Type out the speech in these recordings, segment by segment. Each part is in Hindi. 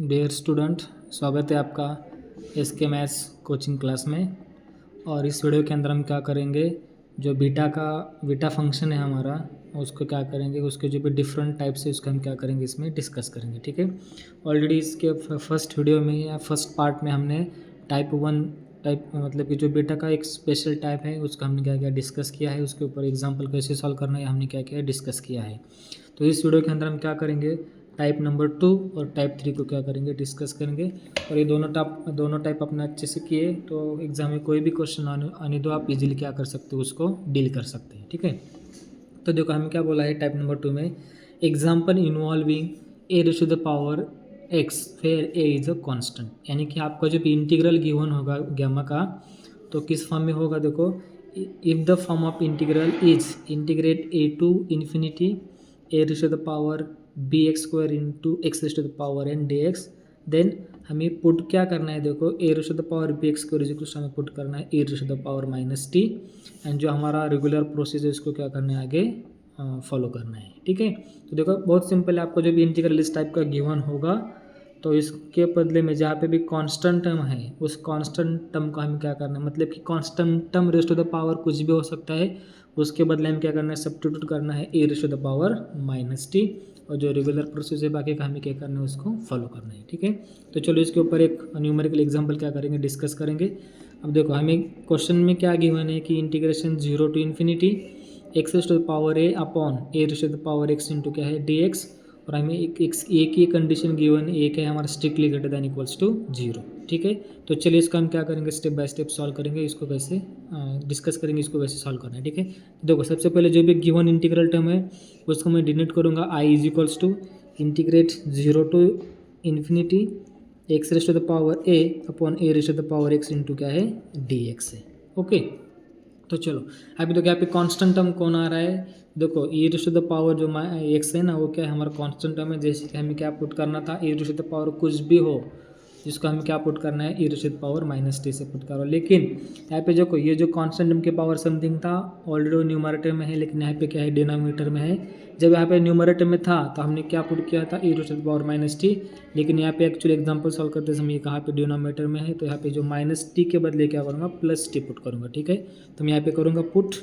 डियर स्टूडेंट, स्वागत है आपका एस के मैथ्स कोचिंग क्लास में। और इस वीडियो के अंदर हम क्या करेंगे, जो बीटा फंक्शन है हमारा, उसको क्या करेंगे, उसके जो भी डिफरेंट टाइप्स है उसको हम क्या करेंगे, इसमें डिस्कस करेंगे। ठीक है, ऑलरेडी इसके फर्स्ट वीडियो में या फर्स्ट पार्ट में हमने टाइप मतलब कि जो बीटा का एक स्पेशल टाइप है उसका हमने क्या किया, डिस्कस किया है। उसके ऊपर एग्जाम्पल कैसे सॉल्व करना है हमने क्या किया, डिस्कस किया है। तो इस वीडियो के अंदर हम क्या करेंगे, टाइप नंबर 2 और टाइप 3 को क्या करेंगे, डिस्कस करेंगे। और ये दोनों टाइप अपने अच्छे से किए तो एग्जाम में कोई भी क्वेश्चन आने दो, आप इजीली क्या कर सकते हो, उसको डील कर सकते हैं। ठीक है, तो देखो हमें क्या बोला है टाइप नंबर 2 में, example involving a raise to the power x where a is a constant. यानी कि आपका जो भी इंटीग्रल गिवन होगा गैमा का, तो किस फॉर्म में होगा, देखो if the form of integral is integrate a to infinity a raise to the power b x square into x raise to the power n d x, then हमें पुट क्या करना है, देखो a raise to the power b x square is हमें पुट करना है a raise to the power minus t, and जो हमारा रेगुलर प्रोसेस है उसको क्या करना है, आगे फॉलो करना है। ठीक है, तो देखो बहुत सिंपल है, आपको जो भी इंटीग्रल इस टाइप का गिवन होगा तो इसके बदले में जहाँ पे भी कांस्टेंट टर्म है उस कांस्टेंट टर्म को हमें क्या करना है, मतलब कि constant term raise to the power कुछ भी हो सकता है, उसके बदले में क्या करना है, सब्स्टिट्यूट करना है a raise to the power minus t, और जो रेगुलर प्रोसेस है बाकी का हमें क्या करना है, उसको फॉलो करना है। ठीक है, तो चलो इसके ऊपर एक न्यूमेरिकल एग्जाम्पल क्या करेंगे, डिस्कस करेंगे। अब देखो हमें क्वेश्चन में क्या गिवन है कि integration 0 to infinity x raise to the power a upon a raise to the power x into क्या है डी एक्स, और हमें एक ही कंडीशन गिवन है, एक है हमारा strictly greater than equals to 0। ठीक है, तो चलिए इसको हम क्या करेंगे, स्टेप बाय स्टेप सॉल्व करेंगे, इसको कैसे डिस्कस करेंगे, इसको कैसे सॉल्व करना है। ठीक है, देखो सबसे पहले जो भी गिवन इंटीग्रल टर्म है उसको मैं डिनोट करूँगा I is equals to integrate 0 to infinity x raise to the power a upon a raise to the power x into क्या है डी एक्स है। ओके, तो चलो अभी तो क्या पे कांस्टेंट टर्म कौन आ रहा है, देखो e raise to the power जो एक्स है ना, वो क्या है हमारा कांस्टेंट टर्म है। जैसे कि हमें क्या पुट करना था, e raise to the power कुछ भी हो जिसको हमें क्या पुट करना है, e raise to the power minus t से पुट करो। लेकिन यहाँ पे देखो ये जो कांस्टेंट टर्म के पावर समथिंग था ऑलरेडी न्यूमरेटर में है, लेकिन यहाँ पे क्या है, डिनोमिनेटर में है। जब यहाँ पे न्यूमरेटर में था तो हमने क्या पुट किया था, e raise to the power minus t, लेकिन यहाँ पे एक्चुअली एग्जांपल सॉल्व करते समय कहाँ पे डिनोमिनेटर में है, तो यहाँ पे जो माइनस टी के बदले क्या करूँगा, प्लस टी पुट करूँगा। ठीक है, तो मैं यहाँ पे करूँगा put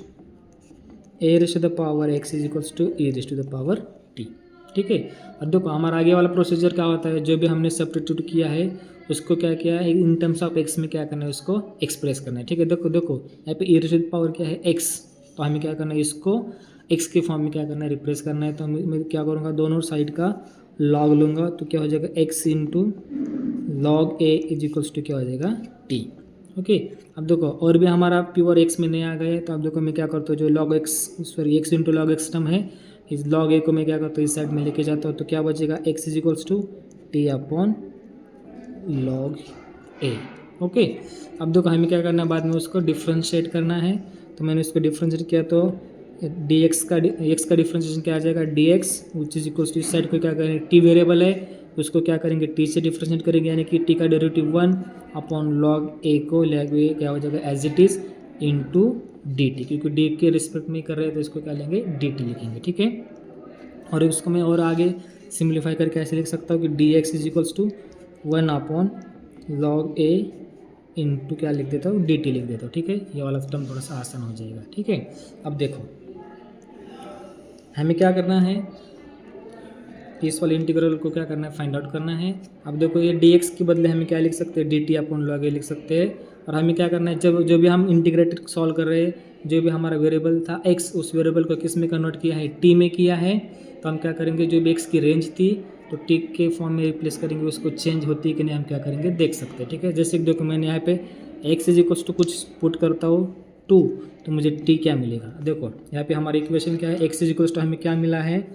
a raise to the power x is equals to a raise to the power t. ठीक है, अब देखो हमारा आगे वाला प्रोसीजर क्या होता है, जो भी हमने सब्स्टिट्यूट किया है उसको क्या किया है, इन टर्म्स ऑफ एक्स में क्या करना है, उसको एक्सप्रेस करना है। ठीक है, देखो यहाँ पे ए रेज़ टू द पावर क्या है, एक्स, तो हमें क्या करना है, इसको एक्स के फॉर्म में क्या करना है, रिप्लेस करना है। तो मैं क्या करूँगा, दोनों साइड का लॉग लूँगा, तो क्या हो जाएगा, x into log a is equals to क्या हो जाएगा, टी। ओके, अब देखो और भी हमारा प्योर एक्स में नहीं आ गए, तो अब देखो मैं क्या करता हूँ, जो log x sorry x into log x term है, इस लॉग ए को मैं क्या करता हूँ, इस साइड में लेके जाता हूँ, तो क्या बचेगा, x is equals to t upon log a. Okay, अब देखो हमें क्या करना है, बाद में उसको डिफ्रेंशिएट करना है। तो मैंने उसको डिफ्रेंशिएट किया तो डी एक्स का डिफ्रेंशिएशन क्या आ जाएगा, d x which is equals to, इस साइड को क्या करेंगे, टी वेरिएबल है उसको क्या करेंगे, टी से डिफ्रेंशिएट करेंगे, यानी कि टी का डेरिवेटिव 1 अपॉन लॉग ए को लेंगे क्या हो जाएगा, as it is into d t, क्योंकि डी के रिस्पेक्ट में कर रहे हैं तो इसको क्या लेंगे, डी टी लिखेंगे। ठीक है, और इसको मैं और आगे सिंप्लीफाई करके ऐसे लिख सकता हूँ कि d x is equals to 1 upon log a into क्या लिख देता हूँ, डी टी लिख देता हूँ। ठीक है, ये वाला टर्म थोड़ा सा आसान हो जाएगा। ठीक है, अब देखो हमें क्या करना है, इस वाले इंटीग्रल को क्या करना है, फाइंड आउट करना है। अब देखो ये डी एक्स के बदले हमें क्या लिख सकते हैं, डी टी अपॉन लॉग ए लिख सकते हैं। और हमें क्या करना है, जब जो भी हम इंटीग्रेटेड सॉल्व कर रहे हैं, जो भी हमारा वेरिएबल था एक्स, उस वेरिएबल को किस में कन्वर्ट किया है, टी में किया है। तो हम क्या करेंगे, जो भी एक्स की रेंज थी तो टी के फॉर्म में रिप्लेस करेंगे, उसको चेंज होती है कि नहीं हम क्या करेंगे, देख सकते हैं। ठीक है, जैसे कि देखो मैंने यहाँ पे एक्स इज इक्वल्स टू कुछ पुट करता हूँ 2, तो मुझे टी क्या मिलेगा, देखो यहाँ पे हमारी इक्वेशन क्या है, एक्स इज इक्वल्स टू हमें क्या मिला है,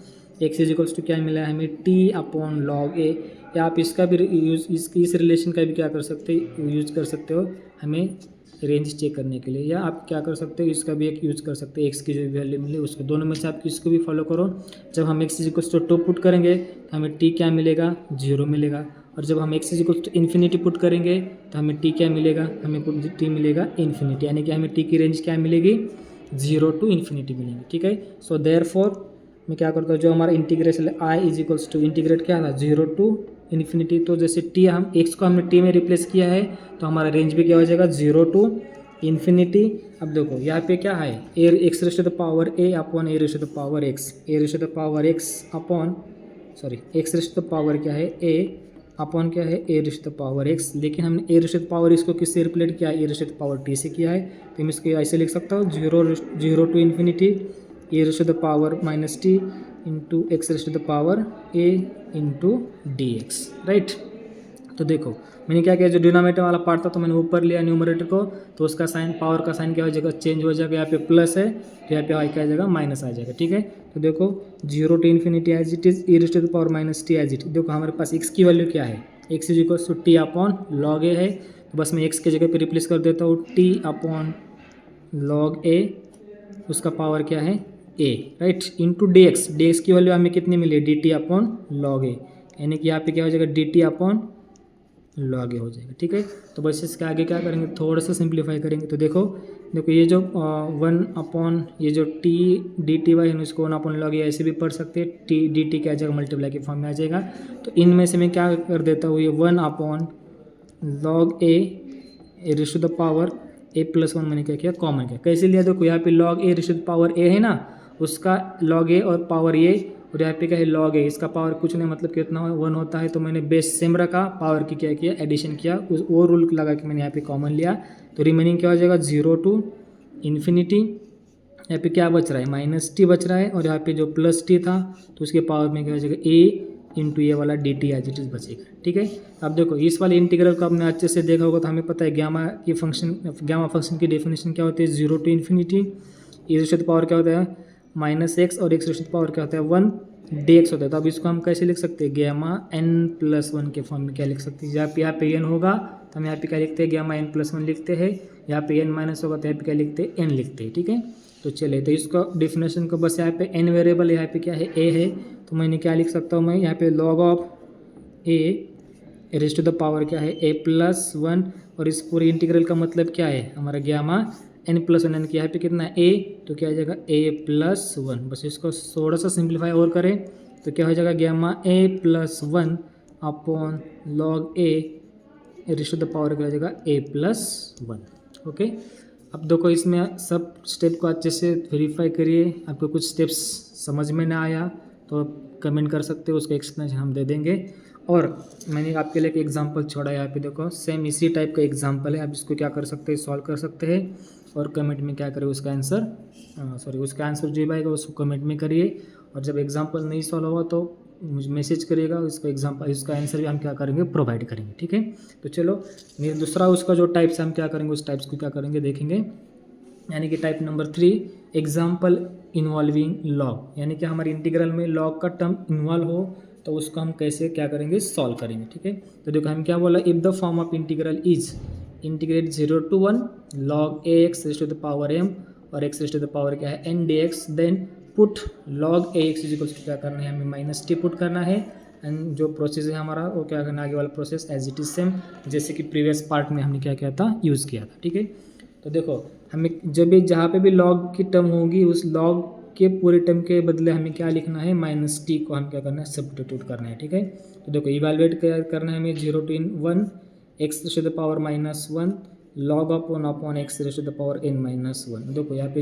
एक्स इज इक्वल्स टू क्या मिला है हमें, टी अपॉन लॉग ए। या आप इसका भी यूज़ इस रिलेशन का भी क्या कर सकते हो, यूज़ कर सकते हो हमें रेंज चेक करने के लिए, या आप क्या कर सकते हो, इसका भी एक यूज़ कर सकते हो, एक्स की जो वैल्यू मिले उसको, दोनों में से आप किसको भी फॉलो करो। जब हम x is equals to 2 put करेंगे तो हमें टी क्या मिलेगा, 0 मिलेगा, और जब हम x is equals to infinity put करेंगे तो हमें टी क्या मिलेगा, हमें टी मिलेगा इन्फिनिटी, यानी कि हमें टी की रेंज क्या मिलेगी, 0 टू इन्फिनिटी मिलेगी। ठीक है, सो देयरफॉर मैं क्या करता हूँ, जो हमारा integration I is equals to integrate क्या था 0 टू इन्फिनिटी, तो जैसे टी हम एक्स को हमने टी में रिप्लेस किया है तो हमारा रेंज भी क्या हो जाएगा 0 टू इन्फिनिटी। अब देखो यहाँ पे क्या है a x raise to the power a upon a raise to the power x, a raise to the power x upon sorry x raise to the power क्या है ए अपॉन क्या है a raise to the power x, लेकिन हमने a raise to the power इसको किससे रिप्लेट किया है, a raise to the power t से किया है, तो मैं इसको ऐसे लिख सकता हूँ 0 to infinity a raise to the power minus t into x raise to the power a into d x, right. तो देखो मैंने क्या किया, जो डिनोमिनेटर वाला पार्ट था तो मैंने ऊपर लिया न्यूमरेटर को, तो उसका साइन पावर का साइन क्या हो जाएगा चेंज हो जाएगा, यहाँ पे प्लस है तो यहाँ पे क्या आ जाएगा माइनस आ जाएगा, ठीक है। तो देखो 0 to infinity as it is e raise to the power minus t as it, देखो हमारे पास एक्स की वैल्यू क्या है, x is equal to t upon log a है, तो बस मैं एक्स की जगह पे रिप्लेस कर देता हूँ टी अपॉन लॉग ए, उसका पावर क्या है ए, राइट, इंटू डी एक्स की वैल्यू हमें कितनी मिली डी टी अपॉन लॉग ए, यानी कि यहाँ पे क्या हो जाएगा डी टी अपॉन लॉग ए हो जाएगा, ठीक है। तो बस इसके आगे क्या करेंगे, थोड़ा सा सिंप्लीफाई करेंगे, तो देखो ये जो 1 अपॉन ये जो टी डी टी वाई है इसको 1 अपॉन लॉग ए ऐसे भी पढ़ सकते हैं, टी डी टी क्या आ जाएगा मल्टीप्लाई के फॉर्म में आ जाएगा, तो इनमें से मैं क्या कर देता हूँ ये 1 upon log a raise to the power a plus 1 मैंने क्या किया कॉमन किया, कैसे लिया, देखो यहाँ पे log a raise to the power a है ना, उसका लॉग ए और पावर ए, और यहाँ पे क्या है लॉग है, इसका पावर कुछ नहीं मतलब कितना 1 होता है, तो मैंने बेस सेम रखा, पावर की क्या किया एडिशन किया, उस वो रूल लगा के मैंने यहाँ पे कॉमन लिया, तो रिमेनिंग क्या हो जाएगा 0 टू इन्फिनिटी, यहाँ पे क्या बच रहा है माइनस टी बच रहा है, और यहाँ पे जो प्लस टी था तो उसके पावर में क्या हो जाएगा ए इंटू ये वाला d t as it is बचेगा, ठीक है। अब देखो इस वाले इंटीग्रल को आपने अच्छे से देखा होगा, तो हमें पता है गामा फंक्शन की डेफिनेशन क्या होती है 0 to infinity, e raise to the power क्या होता है माइनस एक्स, और x raise to the power क्या होता है 1 डी एक्स होता है, तो अब इसको हम कैसे लिख सकते हैं गैमा एन प्लस 1 के फॉर्म में क्या लिख सकते हैं, यहाँ पे एन होगा तो हम यहाँ पे क्या लिखते हैं गैमा एन प्लस 1 लिखते हैं, यहाँ पे एन माइनस होगा तो यहाँ पे क्या लिखते हैं एन लिखते हैं, ठीक है। तो चलिए तो इसको डिफिनेशन को बस यहाँ पे एन वेरिएबल यहाँ पे क्या है ए है, तो मैंने क्या लिख सकता हूँ मैं यहाँ पे log of a raise to the power क्या है ए प्लस 1, और इस पूरे इंटीग्रल का मतलब क्या है हमारा गैमा एन प्लस 1, एन की यहाँ पे कितना है ए, तो क्या हो जाएगा ए प्लस 1, बस इसको थोड़ा सा सिंप्लीफाई और करें तो क्या हो जाएगा gamma a plus 1 upon log a raise to the power क्या हो जाएगा ए प्लस 1, ओके। अब देखो इसमें सब स्टेप को अच्छे से वेरीफाई करिए, आपको कुछ स्टेप्स समझ में ना आया तो कमेंट कर सकते हो, उसका एक्सप्लेनेशन हम दे देंगे, और मैंने आपके लिए एक एग्जांपल छोड़ा है यहाँ पे, देखो सेम इसी टाइप का एग्जांपल है, आप इसको क्या कर सकते हैं सॉल्व कर सकते हैं, और कमेंट में क्या करें उसका आंसर उसका आंसर जो भी आएगा उसको कमेंट में करिए, और जब एग्जांपल नहीं सॉल्व होगा तो मुझे मैसेज करिएगा, इसका आंसर भी हम क्या करेंगे प्रोवाइड करेंगे, ठीक है। तो चलो दूसरा उसका जो टाइप्स हम क्या करेंगे उस टाइप्स को क्या करेंगे देखेंगे, यानी कि type number 3 example involving log, यानी कि हमारे इंटीग्रल में लॉग का टर्म इन्वॉल्व हो तो उसको हम कैसे क्या करेंगे सॉल्व करेंगे, ठीक है। तो देखो हम क्या बोला, if the form of integral is integrate 0 to 1 log a x raise to the power m और x raise to the power क्या है n d x, then put log a x is equals to क्या करना है हमें माइनस टी पुट करना है, एंड जो प्रोसेस है हमारा वो क्या करना है आगे वाला process as it is same जैसे कि प्रीवियस पार्ट में हमने क्या किया था यूज़ किया था, ठीक है। तो देखो हमें जब भी जहाँ पे भी लॉग की टर्म होगी उस लॉग के पूरे टर्म के बदले हमें क्या लिखना है माइनस टी को हम क्या करना है सब्स्टिट्यूट करना है, ठीक है। तो देखो इवैल्यूएट क्या करना है हमें 0 to 1 x raise to the power minus 1 log of 1 upon x raise to the power n minus 1, देखो यहाँ पे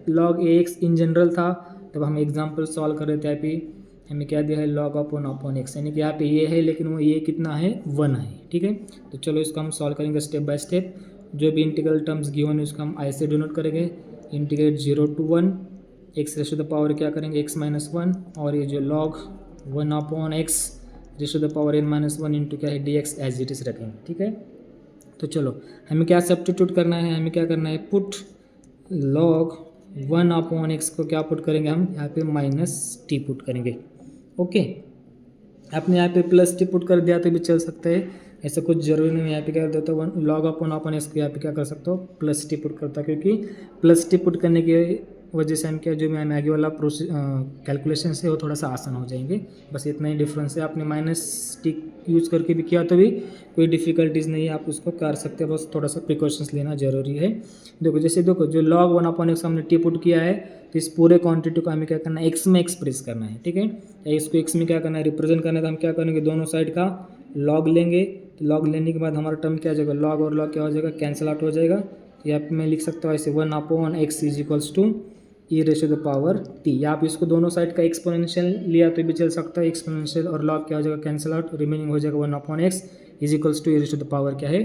log a x in general था, तब हम एग्जाम्पल सॉल्व कर रहे थे, यहाँ पे हमें क्या दिया है लॉग ऑफ 1 अपॉन एक्स, यानी कि यहाँ पे ये है लेकिन वो ये कितना है 1 है, ठीक है। तो चलो इसको हम सॉल्व करेंगे स्टेप बाय स्टेप, जो भी इंटीग्रल टर्म्स गिवन है उसको हम ऐसे डिनोट करेंगे, integrate 0 to 1 x raise to the power क्या करेंगे एक्स माइनस 1, और ये जो log 1 upon x raise to the power n minus 1 into क्या है d x as it is रखेंगे, ठीक है। तो चलो हमें क्या सब्स्टिट्यूट करना है, हमें क्या करना है पुट लॉग 1 अपॉन एक्स को क्या पुट करेंगे हम यहाँ पे माइनस टी पुट करेंगे, ओके। आपने यहाँ पे प्लस टी पुट कर दिया तो भी चल सकता है, ऐसा कुछ जरूरी नहीं है, यहाँ पे क्या कर देता हूँ लॉग अपॉन एक्स को यहाँ पे क्या कर सकते हो प्लस टी पुट करता, क्योंकि प्लस टी पुट करने की वजह से हम क्या जो मैं आगे वाला प्रोसेस कैलकुलेशन से वो थोड़ा सा आसान हो जाएंगे। बस इतना ही डिफरेंस है। आपने माइनस टिक यूज़ करके भी किया तो भी कोई डिफ़िकल्टीज़ नहीं है, आप उसको कर सकते हैं, बस थोड़ा सा प्रिकॉशंस लेना ज़रूरी है। देखो जो log 1/x हमने टी पुट किया है, तो इस पूरे क्वांटिटी को हमें क्या करना है, एक्स में एक्सप्रेस करना है, ठीक है। या इसको एक्स में क्या करना है, रिप्रेजेंट करना है। तो हम क्या करेंगे, दोनों साइड का log लेंगे। तो log लेने के बाद हमारा टर्म क्या हो जाएगा, log और log क्या हो जाएगा, कैंसिल आउट हो जाएगा। तो यहाँ पे मैं लिख सकता हूँ ऐसे 1/x is equals to e raise to the power t. या आप इसको दोनों साइड का एक्सपोनेंशियल लिया तो भी चल सकता है। एक्सपोनेंशियल और log क्या हो जाएगा, कैंसिल आउट, रिमेनिंग हो जाएगा 1/x is equals to e raise to the power क्या है,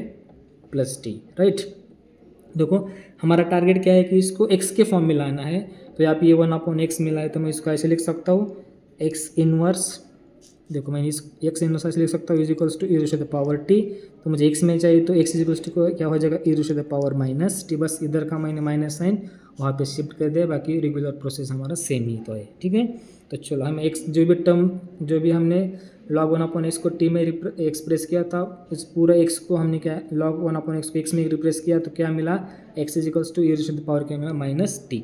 प्लस टी, राइट। देखो हमारा टारगेट क्या है कि इसको x के फॉर्म में लाना है। तो यहाँ पे ये 1/x मिला है, तो मैं इसको ऐसे लिख सकता हूँ, x इनवर्स, देखो मैं इस x इनवर्स ऐसे लिख सकता हूँ, is equals to e raise to the power t. तो मुझे x में चाहिए तो x इज इक्वल्स टू क्या हो जाएगा, e raise to the power minus t. बस इधर का मैंने माइनस साइन वहाँ पे शिफ्ट कर दिया, बाकी रेगुलर प्रोसेस हमारा सेम ही तो है, ठीक है। तो चलो हम x जो भी टर्म जो भी हमने log 1/x को t में एक्सप्रेस किया था, इस पूरा x को हमने क्या log 1/x को x में रिप्रेस किया, तो क्या मिला, x is equals to e raise to the power क्या मिला, माइनस टी।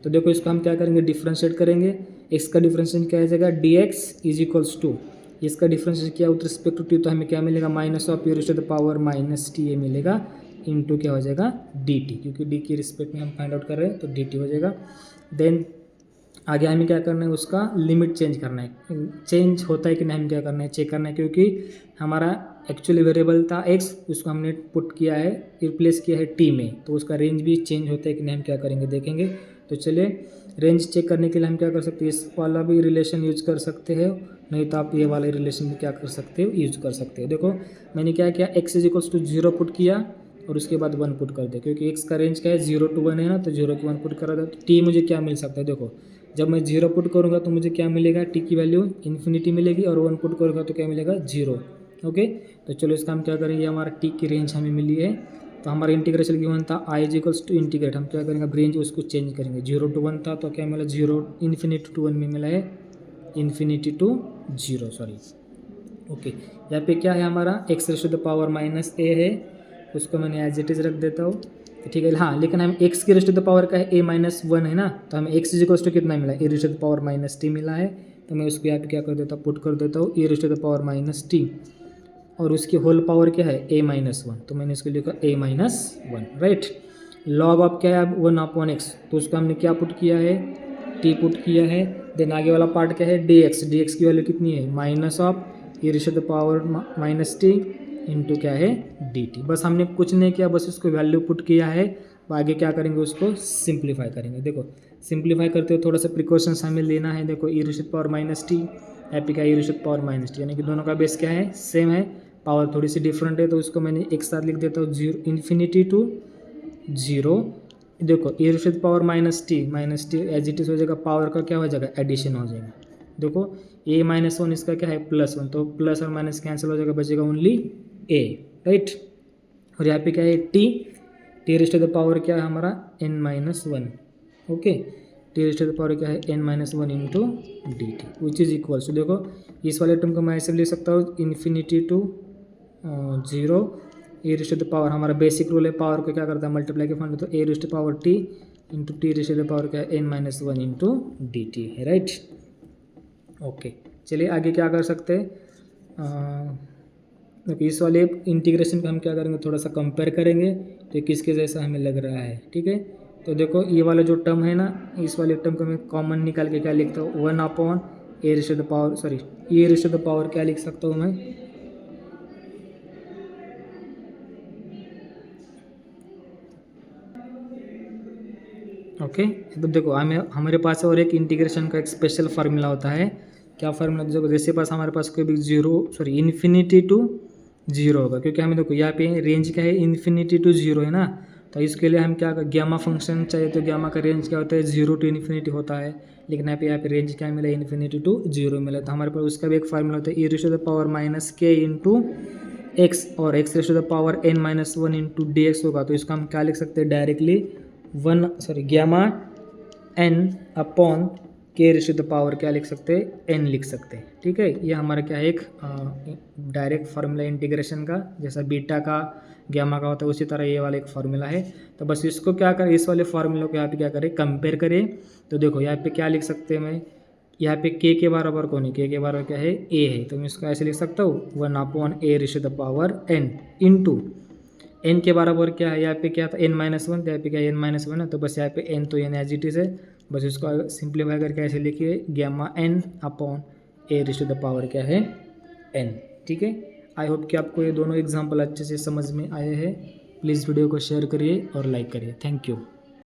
तो देखो इसको हम क्या करेंगे, डिफ्रेंशिएट करेंगे। x का डिफ्रेंशिएट क्या आ जाएगा, dx इज इक्वल्स टू, इसका डिफ्रेंशिएट किया विद रिस्पेक्ट टू टी, तो हमें क्या मिलेगा, minus of e raise to the power minus t ये मिलेगा, इनटू क्या हो जाएगा, डी टी, क्योंकि डी की रिस्पेक्ट में हम फाइंड आउट कर रहे हैं तो डी टी हो जाएगा। देन आगे हमें क्या करना है, उसका लिमिट चेंज करना है। चेंज होता है कि नहीं, हम क्या करना है, चेक करना है, क्योंकि हमारा एक्चुअली वेरिएबल था x, उसको हमने पुट किया है, रिप्लेस किया है t में, तो उसका रेंज भी चेंज होता है कि नहीं, हम क्या करेंगे देखेंगे। तो चलिए रेंज चेक करने के लिए हम क्या कर सकते हैं, इस वाला भी रिलेशन यूज कर सकते हैं, नहीं तो आप ये वाले रिलेशन भी क्या कर सकते हो, यूज कर सकते हो। देखो मैंने क्या किया, x is equals to 0 put किया और उसके बाद 1 पुट कर दिया, क्योंकि x का रेंज क्या है 0 to 1 है ना, तो 0 to 1 पुट करा था। तो t मुझे क्या मिल सकता है, देखो जब मैं 0 पुट करूँगा तो मुझे क्या मिलेगा, t की वैल्यू इन्फिनिटी मिलेगी, और 1 पुट करूँगा तो क्या मिलेगा, 0। ओके, तो चलो इसका हम क्या करेंगे, हमारा t की रेंज हमें मिली है, तो हमारा इंटीग्रेशन गिवन था i is equals to integrate, हम क्या करेंगे, रेंज उसको चेंज करेंगे। 0 to 1 था तो क्या मिला, 0 इन्फिनिटी टू 1 में मिला है, इन्फिनिटी टू 0, सॉरी। ओके, यहाँ पे क्या है हमारा, x raise to the power minus a है, उसको मैंने एज इट इज़ रख देता हूँ, ठीक है। हाँ, लेकिन हम एक्स की रेस टू द पावर का है a माइनस 1 है ना, तो हमें एक्स इज इक्वल्स टू कितना मिला, a raise to the power minus t मिला है। तो मैं उसको यहाँ पे क्या कर देता हूँ, पुट कर देता हूँ a raise to the power minus t, और उसकी होल पावर क्या है, a माइनस 1, तो मैंने इसको लिखा a minus 1, right. Log of क्या है, 1/x, तो उसका हमने क्या पुट किया है, t पुट किया है। देन आगे वाला पार्ट क्या है, dx की वैल्यू कितनी है, minus of e raise to the power minus t into क्या है, dt। बस हमने कुछ नहीं किया, बस इसको वैल्यू पुट किया है। आगे क्या करेंगे, उसको सिंप्लीफाई करेंगे। देखो सिंप्लीफाई करते हुए थोड़ा सा प्रिकॉशंस हमें लेना है। देखो e raise to the power minus t, AP का e raise to the power minus t, यानी कि दोनों का बेस क्या है, सेम है, पावर थोड़ी सी डिफरेंट है, तो उसको मैंने एक साथ लिख देता हूँ, 0 इन्फिनिटी टू 0। देखो e raise to the power minus t as it is हो जाएगा, पावर का क्या हो जाएगा, एडिशन हो जाएगा। देखो a माइनस 1 इसका क्या है, +1, तो प्लस और माइनस कैंसिल हो जाएगा, बचेगा ओनली a, राइट। और यहाँ पे क्या है, t raise to the power क्या है हमारा, n minus 1, okay. t raise to the power क्या है, n minus 1 into d t, which is equals to, देखो इस वाले टर्म को मैं ऐसे लिख सकता हूँ, infinity to 0, a raise to the power, हमारा बेसिक रूल है, पावर को क्या करता है, मल्टीप्लाई के फॉर्म में, तो a raise to power t into t raise to the power क्या है, n minus 1 into d t है, राइट। ओके, चलिए आगे क्या कर सकते हैं, देखिए इस वाले इंटीग्रेशन को हम क्या करेंगे, थोड़ा सा कंपेयर करेंगे, तो किसके जैसा हमें लग रहा है, ठीक है। तो देखो ये वाला जो टर्म है ना, इस वाले टर्म को मैं कॉमन निकाल के क्या लिखता हूँ, 1/ए raise to the power, sorry a raise to the power क्या लिख सकता हूँ मैं, ओके। तो देखो हमारे पास और एक इंटीग्रेशन का एक स्पेशल फार्मूला होता है, क्या फार्मूला, देखो जैसे पास हमारे पास कोई भी इन्फिनिटी टू 0 होगा, क्योंकि हमें देखो यहाँ पे रेंज क्या है, इन्फिनिटी टू 0 है ना, तो इसके लिए हम क्या, ग्यामा फंक्शन चाहिए, तो ग्यामा का रेंज क्या होता है, 0 to इन्फिनिटी होता है, लेकिन यहाँ पे रेंज क्या मिला, इन्फिनिटी टू 0 मिला, तो हमारे पास उसका भी एक फार्मूला होता है, e raise to the power minus k into x, और x raise to the power n minus 1 into d x होगा, तो इसका हम क्या लिख सकते हैं directly, gamma n upon k raise to the power क्या लिख सकते हैं, एन लिख सकते हैं। ठीक है, ये हमारा क्या है, एक डायरेक्ट फार्मूला इंटीग्रेशन का, जैसा बीटा का गैमा का होता है उसी तरह ये वाला एक फार्मूला है। तो बस इसको क्या करें, इस वाले फार्मूला को यहाँ पे क्या करें, कंपेयर करें। तो देखो यहाँ पे क्या लिख सकते हैं, मैं यहाँ पे के बराबर कौन है, के बराबर क्या है, ए है। तो मैं इसको ऐसे लिख सकता हूँ 1/a raise to the power n into n के बराबर क्या है, यहाँ पे क्या था n-1, तो यहाँ पे क्या n-1 है। तो बस यहाँ पे n तो n एज इट इज है, बस इसको सिंप्लीफाई करके ऐसे लिखिए gamma n upon a raise to the power क्या है, n। ठीक है, आई होप कि आपको ये दोनों एग्जाम्पल अच्छे से समझ में आए हैं। प्लीज़ वीडियो को शेयर करिए और लाइक करिए। Thank you.